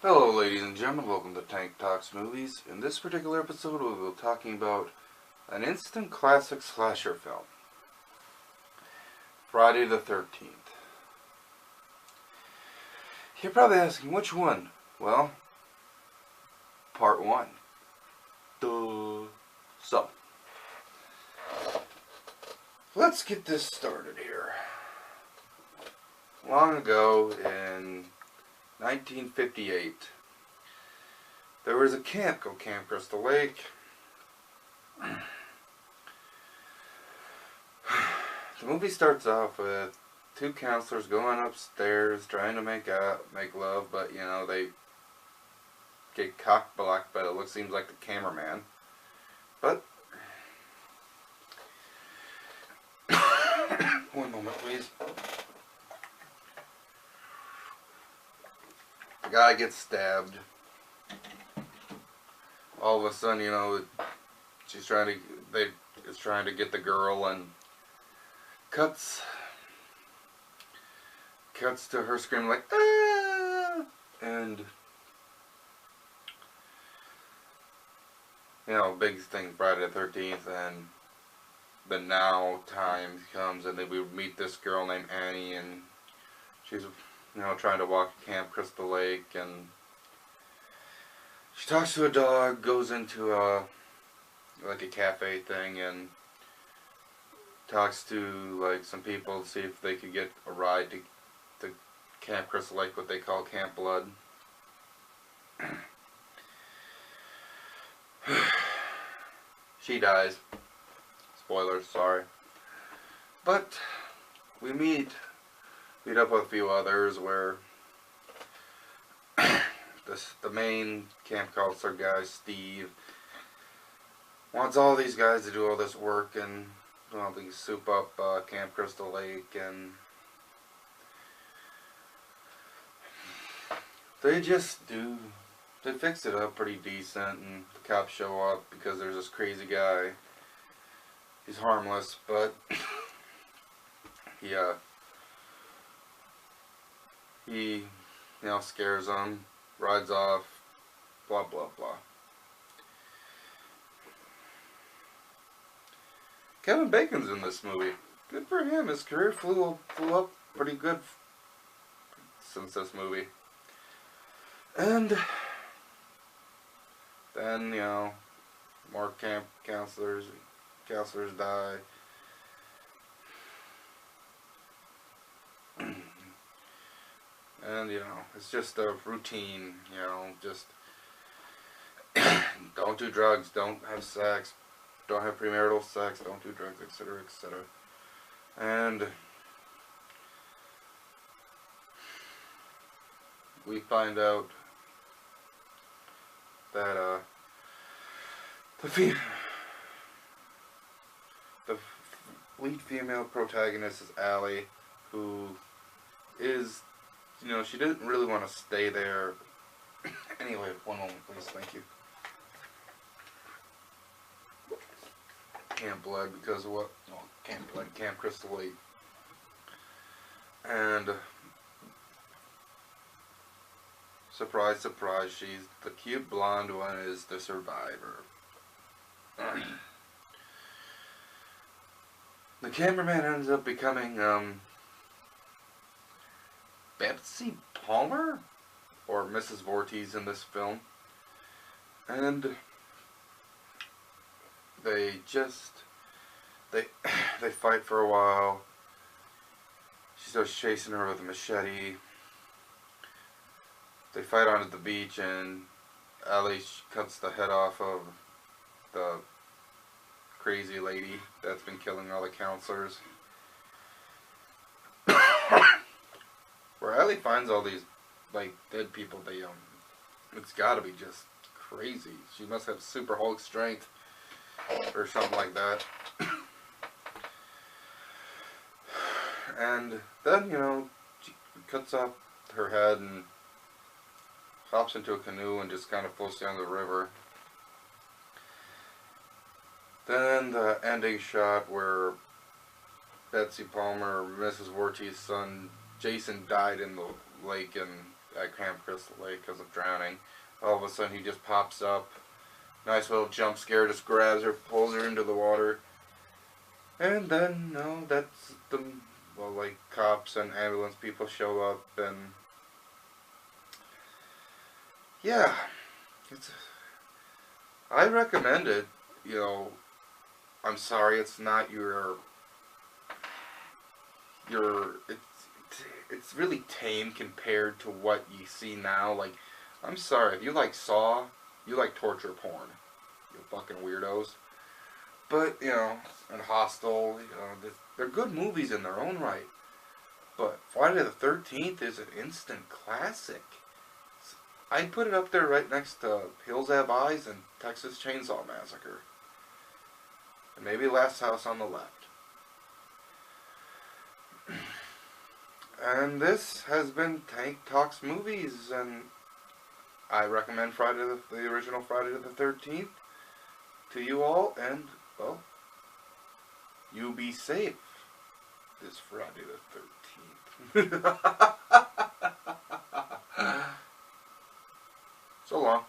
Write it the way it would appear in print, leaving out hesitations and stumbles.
Hello ladies and gentlemen, welcome to Tank Talks Movies. In this particular episode we will be talking about an instant classic slasher film, Friday the 13th. You're probably asking which one? Well, part 1. Duh. So, let's get this started here. Long ago in 1958, there was a camp called Camp Crystal Lake. The movie starts off with two counselors going upstairs trying to make love, but you know they get cock blocked by it seems like the cameraman. But one moment, please. The guy gets stabbed. All of a sudden, you know, it's trying to get the girl, and cuts to her screaming like ah, and you know, big thing, Friday the 13th, and the now time comes, and then we meet this girl named Annie, and she's, you know, trying to walk Camp Crystal Lake, and she talks to a dog, goes into like a cafe thing, and talks to like some people to see if they could get a ride to Camp Crystal Lake, what they call Camp Blood. She dies. Spoilers, sorry. But we meet up with a few others where the main camp counselor guy, Steve, wants all these guys to do all this work and, you know, they soup up Camp Crystal Lake, and they fix it up pretty decent, and the cops show up because there's this crazy guy. He's harmless, but he you know, scares them, rides off, blah blah blah. Kevin Bacon's in this movie. Good for him. His career flew up pretty good since this movie. And then, you know, more camp counselors die. And, you know, it's just a routine, you know, just don't do drugs, don't have sex, don't have premarital sex, don't do drugs, etc., etc. And we find out that the lead female protagonist is Allie, who is, you know, she didn't really want to stay there. Anyway, one moment please, thank you. Camp Blood, because of what? No, Camp Blood, Camp Crystal Lake. And surprise, surprise, she's the cute blonde one is the survivor. The cameraman ends up becoming Betsy Palmer, or Mrs. Voorhees in this film, and they fight for a while. She starts chasing her with a machete. They fight on at the beach, and Allie cuts the head off of the crazy lady that's been killing all the counselors. Where Allie finds all these like dead people, it's gotta be just crazy. She must have super Hulk strength or something like that. And then, you know, she cuts off her head and hops into a canoe and just kind of floats down the river. Then the ending shot where Betsy Palmer, Mrs. Voorhees' son Jason, died in the lake, and at Camp Crystal Lake because of drowning. All of a sudden he just pops up. Nice little jump scare, just grabs her, pulls her into the water. And then, no, that's the, well, like, cops and ambulance people show up, and yeah, it's, I recommend it. You know, I'm sorry it's not it's really tame compared to what you see now. Like, I'm sorry, if you like Saw, you like torture porn, you fucking weirdos. But, you know, and Hostel, you know, they're good movies in their own right. But Friday the 13th is an instant classic. I'd put it up there right next to Hills Have Eyes and Texas Chainsaw Massacre. And maybe Last House on the Left. And this has been Tank Talks Movies, and I recommend the original Friday the 13th to you all, and, well, you be safe this Friday the 13th. So long.